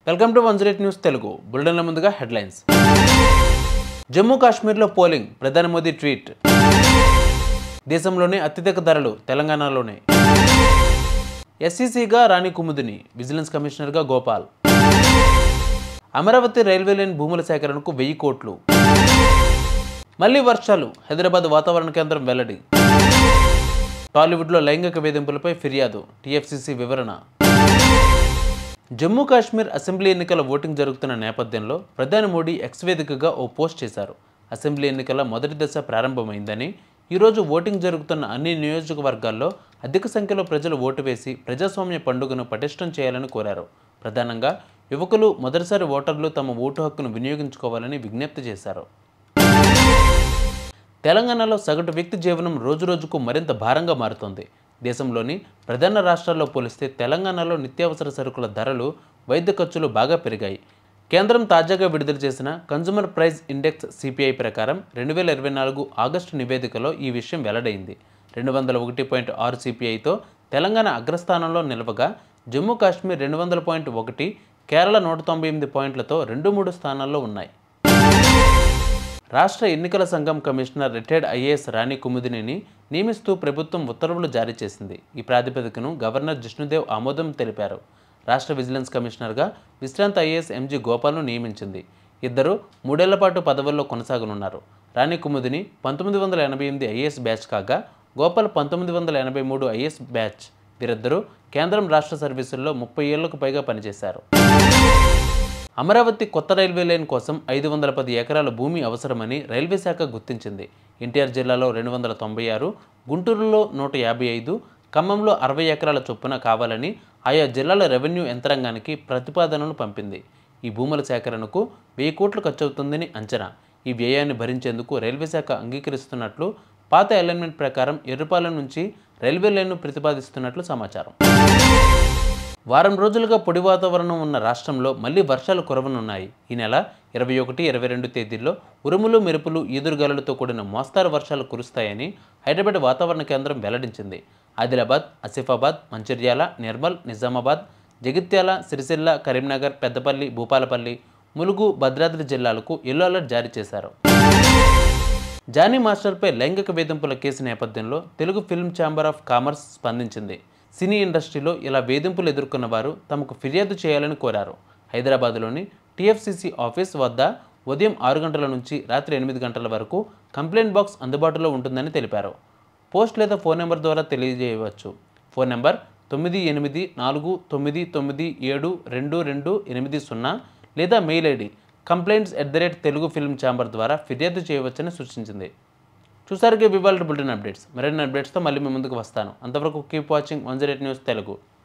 Welcome to 108 news Telugu. బులెటిన్ల ముందుగా headlines. Jammu కాశ్మీర్లో పోలింగ్, ప్రధాని మోదీ ట్వీట్. దేశంలోనే అత్యధిక ధరలు తెలంగాణలోనే. ఎస్సీసీగా రాణి కుముదిని, విజిలెన్స్ కమిషనర్గా గోపాల్. అమరావతి రైల్వే లైన్ భూముల సేకరణకు 1000 కోట్లు. మళ్లీ వర్షాలు, హైదరాబాద్ వాతావరణ కేంద్రం వెల్లడి. టాలీవుడ్లో లైంగిక వేధింపులపై ఫిర్యాదు, టీఎఫ్సీసీ వివరణ. జమ్మూ కాశ్మీర్ అసెంబ్లీ ఎన్నికల ఓటింగ్ జరుగుతున్న నేపథ్యంలో ప్రధాని మోడీ ఎక్స్ వేదికగా ఓ పోస్ట్ చేశారు. అసెంబ్లీ ఎన్నికల మొదటి దశ ప్రారంభమైందని, ఈరోజు ఓటింగ్ జరుగుతున్న అన్ని నియోజకవర్గాల్లో అధిక సంఖ్యలో ప్రజలు ఓటు వేసి ప్రజాస్వామ్య పండుగను పటిష్టం చేయాలని కోరారు. ప్రధానంగా యువకులు, మొదటిసారి ఓటర్లు తమ ఓటు హక్కును వినియోగించుకోవాలని విజ్ఞప్తి చేశారు. తెలంగాణలో సగటు వ్యక్తి జీవనం రోజురోజుకు మరింత భారంగా మారుతోంది. దేశంలోని ప్రధాన రాష్ట్రాల్లో పోలిస్తే తెలంగాణలో నిత్యావసర సరుకుల ధరలు, వైద్య ఖర్చులు బాగా పెరిగాయి. కేంద్రం తాజాగా విడుదల చేసిన కన్జ్యూమర్ ప్రైస్ ఇండెక్స్ సిపిఐ ప్రకారం 2024 ఆగస్టు నివేదికలో ఈ విషయం వెల్లడైంది. 201.6 సిపిఐతో తెలంగాణ అగ్రస్థానంలో నిలవగా, జమ్మూ కాశ్మీర్ 200.1, కేరళ 198 పాయింట్లతో 2-3 స్థానాల్లో ఉన్నాయి. రాష్ట్ర ఎన్నికల సంఘం కమిషనర్ రిటైర్డ్ ఐఏఎస్ రాణి కుముదినిని నియమిస్తూ ప్రభుత్వం ఉత్తర్వులు జారీ చేసింది. ఈ ప్రాతిపదికను గవర్నర్ జిష్ణుదేవ్ ఆమోదం తెలిపారు. రాష్ట్ర విజిలెన్స్ కమిషనర్గా విశ్రాంత ఐఏఎస్ ఎంజీ గోపాల్ను నియమించింది. ఇద్దరు 3 ఏళ్ల పాటు పదవుల్లో కొనసాగనున్నారు. రాణి కుముదిని 1988 ఐఏఎస్ బ్యాచ్ కాగా, గోపాల్ 1983 ఐఏఎస్ బ్యాచ్. వీరిద్దరూ కేంద్రం రాష్ట్ర సర్వీసుల్లో 30 ఏళ్లకు పైగా పనిచేశారు. అమరావతి కొత్త రైల్వే లైన్ కోసం 510 ఎకరాల భూమి అవసరమని రైల్వే శాఖ గుర్తించింది. ఎన్టీఆర్ జిల్లాలో 296, గుంటూరులో 155, ఖమ్మంలో 60 ఎకరాల చొప్పున కావాలని ఆయా జిల్లాల రెవెన్యూ యంత్రాంగానికి ప్రతిపాదనలు పంపింది. ఈ భూముల సేకరణకు 1000 కోట్లు ఖర్చవుతుందని అంచనా. ఈ వ్యయాన్ని భరించేందుకు రైల్వే శాఖ అంగీకరిస్తున్నట్లు, పాత అలైన్మెంట్ ప్రకారం ఎర్రపాలెం నుంచి రైల్వే లైన్ను ప్రతిపాదిస్తున్నట్లు సమాచారం. వారం రోజులుగా పొడి వాతావరణం ఉన్న రాష్ట్రంలో మళ్లీ వర్షాలు కురవనున్నాయి. ఈ నెల 21, 22 తేదీల్లో ఉరుములు, మెరుపులు, ఈదురుగాలులతో కూడిన మోస్తారు వర్షాలు కురుస్తాయని హైదరాబాద్ వాతావరణ కేంద్రం వెల్లడించింది. ఆదిలాబాద్, ఆసిఫాబాద్, మంచిర్యాల, నిర్మల్, నిజామాబాద్, జగిత్యాల, సిరిసిల్ల, కరీంనగర్, పెద్దపల్లి, భూపాలపల్లి, ములుగు, భద్రాద్రి జిల్లాలకు ఎల్లో అలర్ట్ జారీ చేశారు. జానీ మాస్టర్పై లైంగిక వేధింపుల కేసు నేపథ్యంలో Telugu film chamber of commerce స్పందించింది. సినీ ఇండస్ట్రీలో ఇలా వేధింపులు ఎదుర్కొన్న వారు తమకు ఫిర్యాదు చేయాలని కోరారు. హైదరాబాద్లోని టీఎఫ్సీసీ ఆఫీస్ వద్ద ఉదయం 6 గంటల నుంచి రాత్రి 8 గంటల వరకు కంప్లైంట్ బాక్స్ అందుబాటులో ఉంటుందని తెలిపారు. పోస్ట్ లేదా ఫోన్ నెంబర్ ద్వారా తెలియజేయవచ్చు. ఫోన్ నెంబర్ 9889972280 లేదా మెయిల్ ఐడి complaints@telugufilmchamber ద్వారా ఫిర్యాదు చేయవచ్చని సూచించింది. చూసారుగా ఇవాళ బులెటిన్ అప్డేట్స్. మరిన్ని అప్డేట్స్తో మళ్ళీ మీ ముందుకు వస్తాను. అంతవరకు కీప్ వాచింగ్ 108 న్యూస్ తెలుగు.